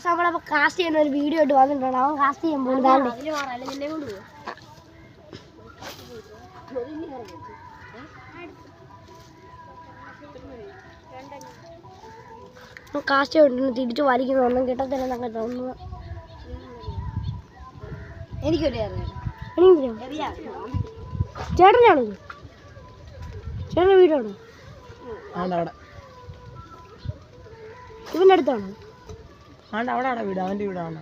നമ്മളപ്പോൾ കാസ്റ്റ് ചെയ്യുന്ന ഒരു വീഡിയോ ആയിട്ട് വന്നിട്ടുണ്ട്. അവൻ കാസ്റ്റ് ചെയ്യാൻ പോകുന്നതാണ്. കാസ്റ്റ് കൊണ്ടിരുന്ന് തിരിച്ചു വലിക്കുന്നൊന്നും കിട്ടത്തില്ലെന്നൊക്കെ തോന്നുന്നു. ചേട്ടനാണ് ചേട്ടൻ്റെ വീടാണ് ഇവൻ്റെ അടുത്താണോ? അവിടെ വീട് അവൻ്റെ വീടാണ്.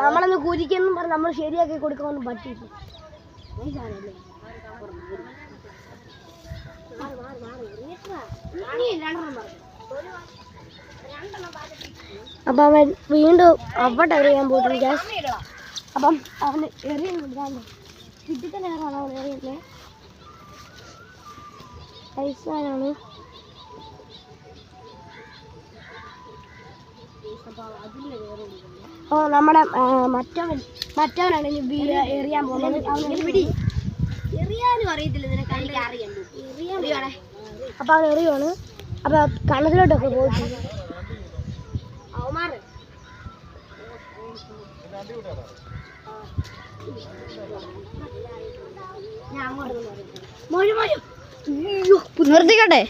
നമ്മളൊന്ന് കുരിക്കെന്നും പറഞ്ഞ് നമ്മൾ ശരിയാക്കി കൊടുക്കാനൊന്നും പറ്റിയില്ല. അപ്പൊ അവൻ വീണ്ടും അവിടെ എറിയാൻ പോയിട്ടുണ്ട്. അപ്പം അവന് എറിയുന്നുണ്ട്. കിട്ടിത്തന്നെ അവൻ എറിയുന്നത് പൈസാനാണ്. ഓ നമ്മുടെ മറ്റവനാണ് എറിയാൻ പോകുന്നത്. എറിയാനും അറിയത്തില്ല, അപ്പൊ അവൻ എറിയുവാണ്. അപ്പൊ കണ്ണത്തിലോട്ടൊക്കെ പോയിട്ടുണ്ട്. നിർത്തിക്കട്ടെ.